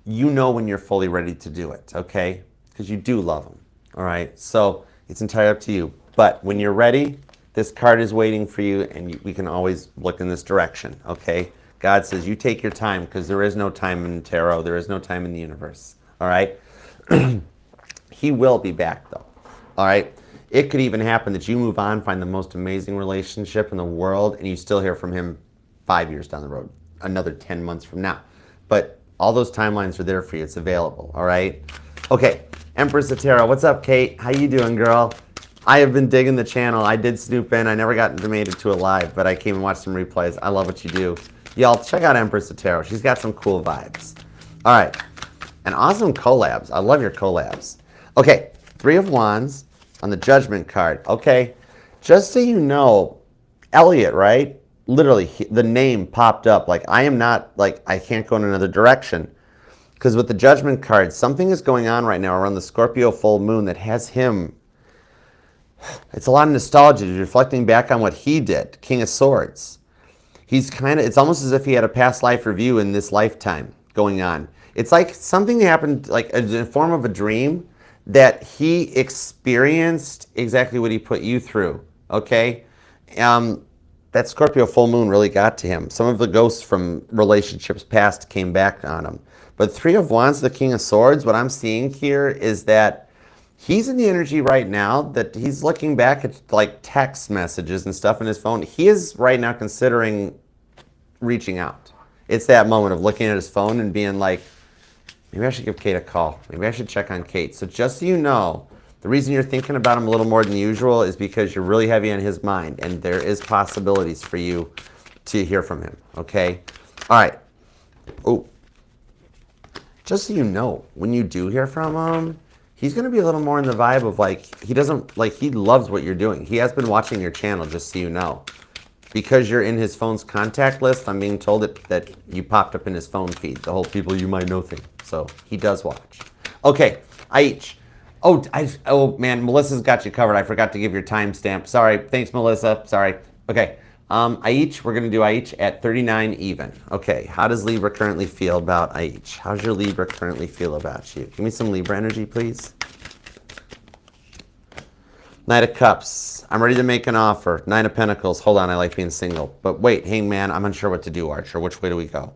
You know when you're fully ready to do it, okay? Because you do love them, all right? So it's entirely up to you. But when you're ready, this card is waiting for you, and we can always look in this direction, okay? God says you take your time because there is no time in tarot. There is no time in the universe, all right? He will be back, though, all right? It could even happen that you move on, find the most amazing relationship in the world, and you still hear from him 5 years down the road, another 10 months from now. But all those timelines are there for you. It's available, all right? Okay, Empress of Tarot. What's up, Kate? How you doing, girl? I have been digging the channel. I did snoop in. I never got made it to a live, but I came and watched some replays. I love what you do. Y'all, check out Empress of Tarot. She's got some cool vibes. All right, and awesome collabs. I love your collabs. Okay, 3 of Wands on the Judgment card. Okay, just so you know, Elliot, right? Literally, the name popped up. Like, I am not, like, I can't go in another direction. Because with the Judgment card, something is going on right now around the Scorpio full moon that has him. It's a lot of nostalgia. He's reflecting back on what he did. King of Swords. He's kind of, it's almost as if he had a past life review in this lifetime going on. It's like something happened, like in the form of a dream, that he experienced exactly what he put you through. Okay? That Scorpio full moon really got to him. Some of the ghosts from relationships past came back on him. But 3 of Wands, the King of Swords, what I'm seeing here is that he's in the energy right now that he's looking back at like text messages and stuff in his phone. He is right now considering reaching out. It's that moment of looking at his phone and being like, maybe I should give Kate a call. Maybe I should check on Kate. So just so you know, the reason you're thinking about him a little more than usual is because you're really heavy on his mind, and there is possibilities for you to hear from him, okay? All right. Oh, just so you know, when you do hear from him, he's going to be a little more in the vibe of like, he loves what you're doing. He has been watching your channel, just so you know. Because you're in his phone's contact list, I'm being told that you popped up in his phone feed, the whole people you might know thing. So he does watch. Okay, Aich. Oh man, Melissa's got you covered. I forgot to give your timestamp. Sorry. Thanks, Melissa. Sorry. Okay. Aich, we're going to do Aich at 39 even. Okay. How does Libra currently feel about Aich? How's your Libra currently feel about you? Give me some Libra energy, please. Knight of Cups. I'm ready to make an offer. 9 of Pentacles. Hold on. I like being single. But wait, Hangman. I'm unsure what to do, Archer. Which way do we go?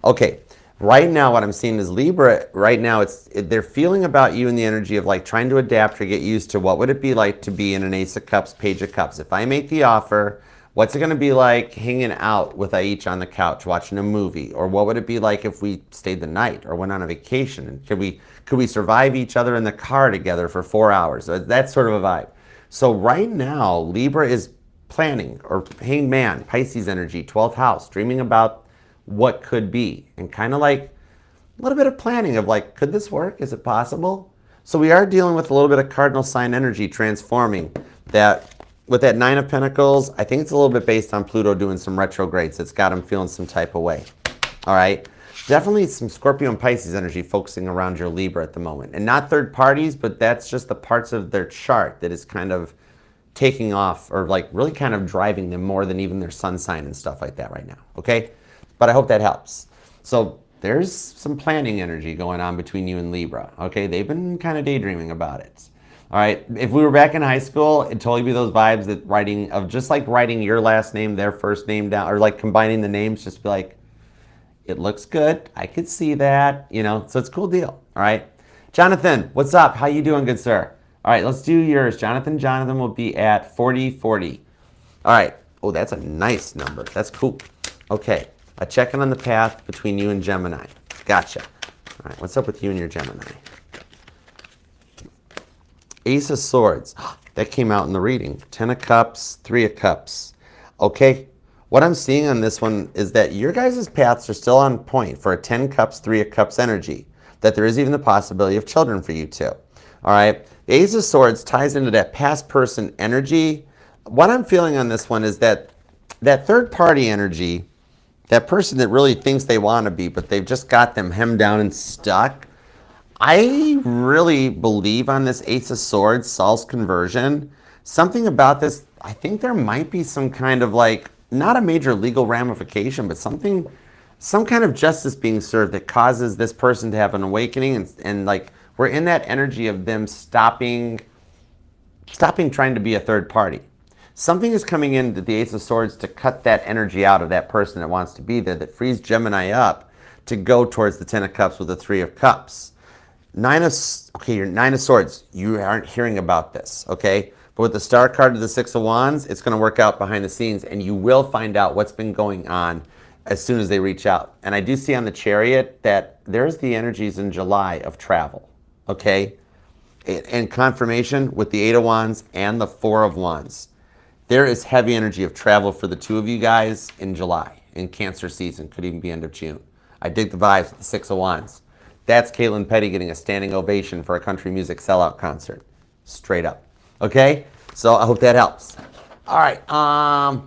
Okay. Right now, what I'm seeing is Libra, right now, they're feeling about you in the energy of like trying to adapt or get used to what would it be like to be in an Ace of Cups, Page of Cups. If I make the offer, what's it going to be like hanging out with Aich on the couch watching a movie? Or what would it be like if we stayed the night or went on a vacation? And could we survive each other in the car together for 4 hours? That's sort of a vibe. So right now, Libra is planning, or hanged man, Pisces energy, 12th house, dreaming about what could be, and kind of like a little bit of planning of like, could this work? Is it possible? So we are dealing with a little bit of cardinal sign energy transforming that. With that 9 of Pentacles, I think it's a little bit based on Pluto doing some retrogrades that's got him feeling some type of way. All right. Definitely some Scorpio and Pisces energy focusing around your Libra at the moment. And not third parties, but that's just the parts of their chart that is kind of taking off, or like really kind of driving them more than even their sun sign and stuff like that right now. Okay. But I hope that helps. So there's some planning energy going on between you and Libra. Okay. They've been kind of daydreaming about it. All right, if we were back in high school, it'd totally be those vibes that just like writing your last name, their first name down, or like combining the names, just be like, it looks good. I could see that, you know, so it's a cool deal. All right. Jonathan, what's up? How you doing, good sir? All right, let's do yours. Jonathan will be at 4040. All right. Oh, that's a nice number. That's cool. Okay. A check-in on the path between you and Gemini. Gotcha. All right. What's up with you and your Gemini? Ace of Swords. That came out in the reading. 10 of Cups, 3 of Cups. Okay. What I'm seeing on this one is that your guys' paths are still on point for a 10 Cups, 3 of Cups energy. That there is even the possibility of children for you too. All right. The Ace of Swords ties into that past person energy. What I'm feeling on this one is that third party energy, that person that really thinks they want to be, but they've just got them hemmed down and stuck. I really believe on this Ace of Swords, Saul's conversion. Something about this, I think there might be some kind of like, not a major legal ramification, but some kind of justice being served that causes this person to have an awakening, and like we're in that energy of them stopping trying to be a third party. Something is coming in to the Ace of Swords to cut that energy out of that person that wants to be there, that frees Gemini up to go towards the 10 of Cups with the 3 of Cups. Your 9 of Swords, you aren't hearing about this, okay? But with the Star card to the 6 of Wands, it's going to work out behind the scenes, and you will find out what's been going on as soon as they reach out. And I do see on the Chariot that there's the energies in July of travel, okay? And confirmation with the 8 of Wands and the 4 of Wands. There is heavy energy of travel for the two of you guys in July, in Cancer season, could even be end of June. I dig the vibes with the 6 of Wands. That's Caitlin Petty getting a standing ovation for a country music sellout concert. Straight up. Okay? So I hope that helps. All right.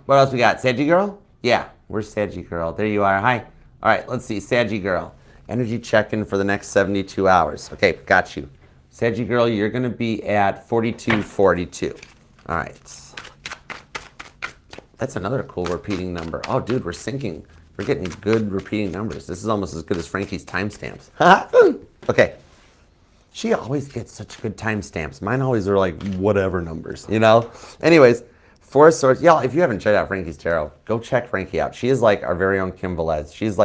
What else we got? Saggy Girl? Yeah. Where's Saggy Girl? There you are. Hi. All right. Let's see. Saggy Girl. Energy check-in for the next 72 hours. Okay. Got you. Saggy Girl, you're going to be at 4242. All right. That's another cool repeating number. Oh, dude, we're syncing. We're getting good repeating numbers. This is almost as good as Frankie's timestamps. Okay. She always gets such good timestamps. Mine always are like whatever numbers, you know? Anyways, 4 of Swords. Y'all, if you haven't checked out Frankie's Tarot, go check Frankie out. She is like our very own Kim Velez. She is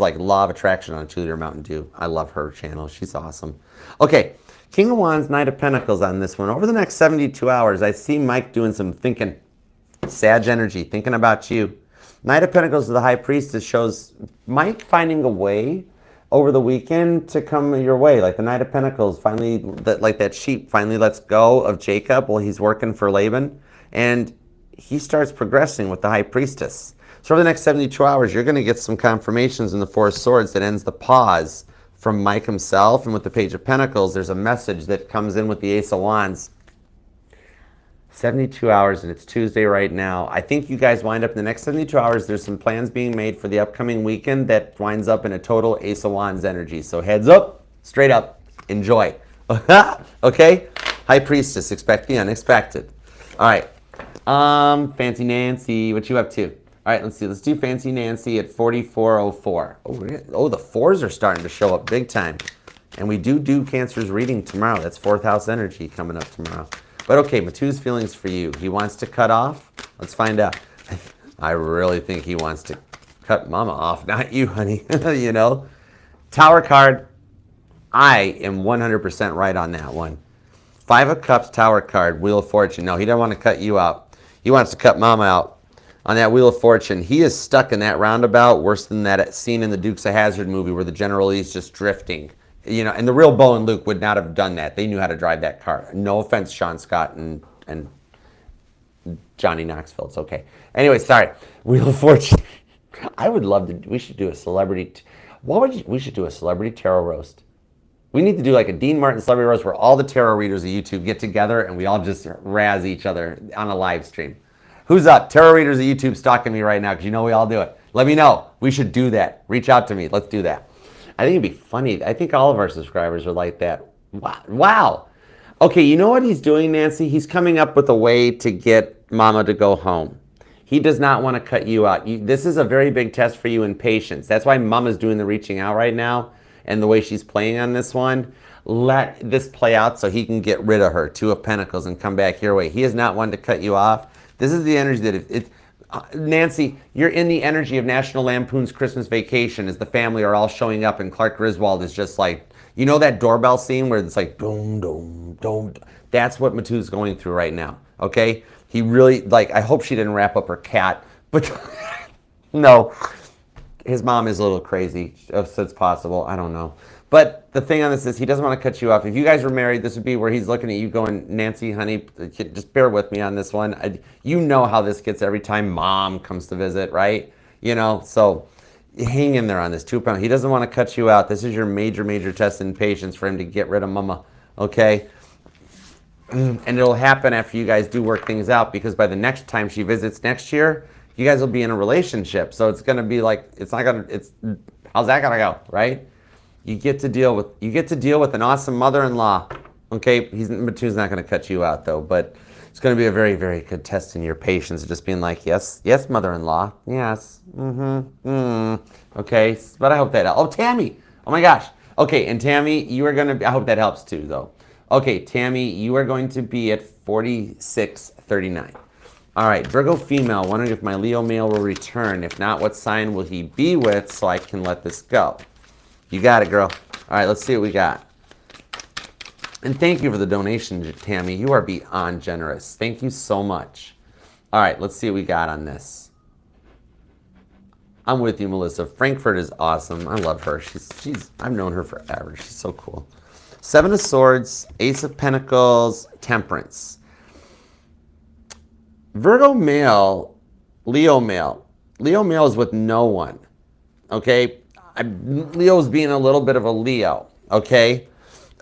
like Law of Attraction on a 2-liter Mountain Dew. I love her channel. She's awesome. Okay. King of Wands, Knight of Pentacles on this one. Over the next 72 hours, I see Mike doing some thinking. Sag energy, thinking about you. Knight of Pentacles to the High Priestess shows Mike finding a way over the weekend to come your way. Like the Knight of Pentacles finally, like that sheep finally lets go of Jacob while he's working for Laban. And he starts progressing with the High Priestess. So over the next 72 hours, you're going to get some confirmations in the 4 of Swords that ends the pause from Mike himself. And with the Page of Pentacles, there's a message that comes in with the Ace of Wands. 72 hours, and it's Tuesday right now. I think you guys wind up in the next 72 hours. There's some plans being made for the upcoming weekend that winds up in a total Ace of Wands energy. So heads up, straight up, enjoy. Okay? High Priestess, expect the unexpected. All right. Fancy Nancy, what you up to? All right, let's see. Let's do Fancy Nancy at 4404. Oh, the 4s are starting to show up big time. And we do Cancer's reading tomorrow. That's 4th house energy coming up tomorrow. But okay, Matu's feelings for you. He wants to cut off. Let's find out. I really think he wants to cut mama off, not you, honey. You know? Tower card. I am 100% right on that one. 5 of Cups, Tower card, Wheel of Fortune. No, he doesn't want to cut you out. He wants to cut mama out on that Wheel of Fortune. He is stuck in that roundabout worse than that scene in the Dukes of Hazzard movie where the General Lee's just drifting. You know, and the real Bo and Luke would not have done that. They knew how to drive that car. No offense, Sean Scott and Johnny Knoxville. It's okay. Anyway, sorry. Wheel of Fortune. I would love to. We should do a celebrity. We should do a celebrity tarot roast. We need to do like a Dean Martin celebrity roast where all the tarot readers of YouTube get together and we all just razz each other on a live stream. Who's up? Tarot readers of YouTube stalking me right now because you know we all do it. Let me know. We should do that. Reach out to me. Let's do that. I think it'd be funny. I think all of our subscribers are like that. Wow. Okay, you know what he's doing, Nancy? He's coming up with a way to get Mama to go home. He does not want to cut you out. This is a very big test for you in patience. That's why Mama's doing the reaching out right now. And the way she's playing on this one, let this play out so he can get rid of her, Two of Pentacles, and come back your way. He is not one to cut you off. This is the energy that Nancy, you're in the energy of National Lampoon's Christmas Vacation as the family are all showing up and Clark Griswold is just like, you know that doorbell scene where it's like, boom, boom, boom. That's what Matu's going through right now, okay? He really, like, I hope she didn't wrap up her cat, but no. His mom is a little crazy, if it's possible. I don't know. But the thing on this is he doesn't want to cut you off. If you guys were married, this would be where he's looking at you going, Nancy, honey, just bear with me on this one. You know how this gets every time Mom comes to visit, right? You know, so hang in there on this 2 pound. He doesn't want to cut you out. This is your major, major test in patience for him to get rid of Mama, okay? And it'll happen after you guys do work things out because by the next time she visits next year, you guys will be in a relationship. So it's going to be like, how's that going to go, right? You get to deal with an awesome mother-in-law. Okay, Matu's not going to cut you out though, but it's going to be a very, very good test in your patience of just being like, yes, mother-in-law, yes, okay, but I hope that helps. Oh, Tammy, oh my gosh. Okay, and Tammy, you are going to, I hope that helps too though. Okay, Tammy, you are going to be at 4639. All right, Virgo female, wondering if my Leo male will return. If not, what sign will he be with so I can let this go? You got it, girl. All right, let's see what we got. And thank you for the donation, Tammy. You are beyond generous. Thank you so much. All right, let's see what we got on this. I'm with you, Melissa. Frankfurt is awesome. I love her. I've known her forever. She's so cool. 7 of Swords, Ace of Pentacles, Temperance. Virgo male, Leo male. Leo male is with no one, okay? Leo's being a little bit of a Leo, okay?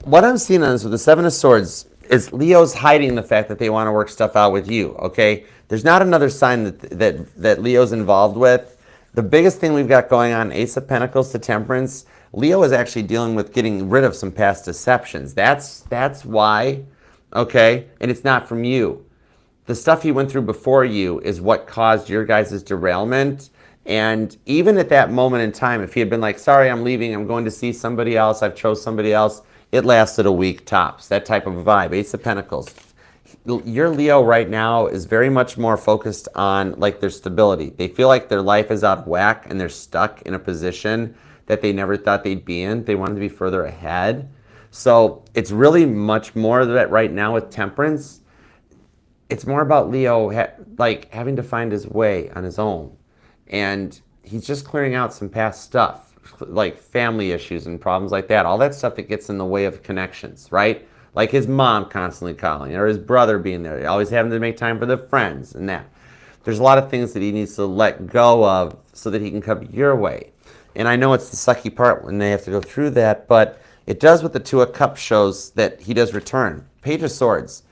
What I'm seeing on this with the 7 of Swords is Leo's hiding the fact that they want to work stuff out with you, okay? There's not another sign that Leo's involved with. The biggest thing we've got going on, Ace of Pentacles to Temperance, Leo is actually dealing with getting rid of some past deceptions. That's why, okay? And it's not from you. The stuff he went through before you is what caused your guys' derailment. And even at that moment in time, if he had been like, sorry, I'm leaving, I'm going to see somebody else, I've chose somebody else, it lasted a week tops, that type of a vibe. Ace of Pentacles. Your Leo right now is very much more focused on like their stability. They feel like their life is out of whack and they're stuck in a position that they never thought they'd be in. They wanted to be further ahead. So it's really much more of that right now with Temperance. It's more about Leo like having to find his way on his own. And he's just clearing out some past stuff, like family issues and problems like that. All that stuff that gets in the way of connections, right? Like his mom constantly calling or his brother being there, always having to make time for the friends and that. There's a lot of things that he needs to let go of so that he can come your way. And I know it's the sucky part when they have to go through that, but it does with the 2 of Cups shows that he does return. Page of Swords.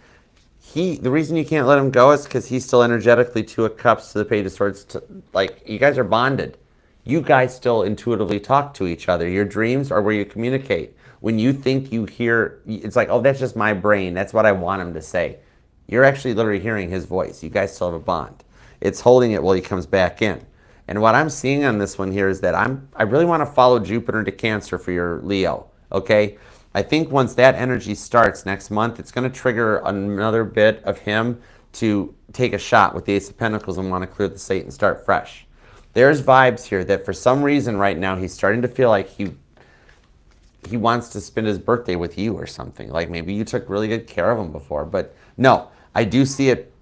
The reason you can't let him go is because he's still energetically 2 of Cups to the Page of Swords. Like, you guys are bonded. You guys still intuitively talk to each other. Your dreams are where you communicate. When you think you hear, it's like, oh, that's just my brain. That's what I want him to say. You're actually literally hearing his voice. You guys still have a bond. It's holding it while he comes back in. And what I'm seeing on this one here is that I really want to follow Jupiter into Cancer for your Leo, okay? I think once that energy starts next month, it's going to trigger another bit of him to take a shot with the Ace of Pentacles and want to clear the slate and start fresh. There's vibes here that for some reason right now he's starting to feel like he wants to spend his birthday with you or something. Like maybe you took really good care of him before. But no, I do see it.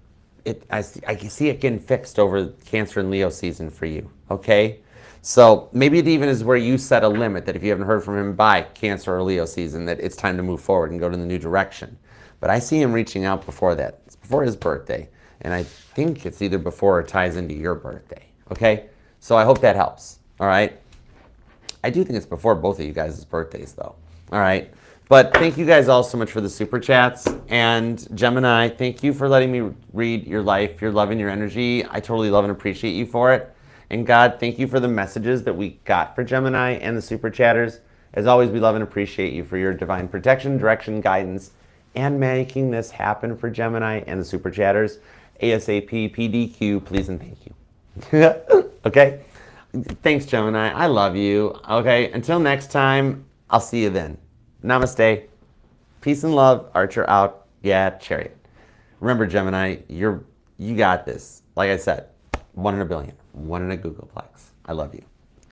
I see it getting fixed over Cancer and Leo season for you, okay? So maybe it even is where you set a limit that if you haven't heard from him by Cancer or Leo season, that it's time to move forward and go to the new direction. But I see him reaching out before that. It's before his birthday. And I think it's either before or ties into your birthday. Okay? So I hope that helps. All right? I do think it's before both of you guys' birthdays, though. All right? But thank you guys all so much for the super chats. And Gemini, thank you for letting me read your life, your love, and your energy. I totally love and appreciate you for it. And God, thank you for the messages that we got for Gemini and the super chatters. As always, we love and appreciate you for your divine protection, direction, guidance, and making this happen for Gemini and the super chatters. ASAP, PDQ, please and thank you. Okay? Thanks, Gemini. I love you. Okay, until next time, I'll see you then. Namaste. Peace and love. Archer out. Yeah, Chariot. Remember, Gemini, you got this. Like I said, 1 in a billion, 1 in a Googleplex. I love you.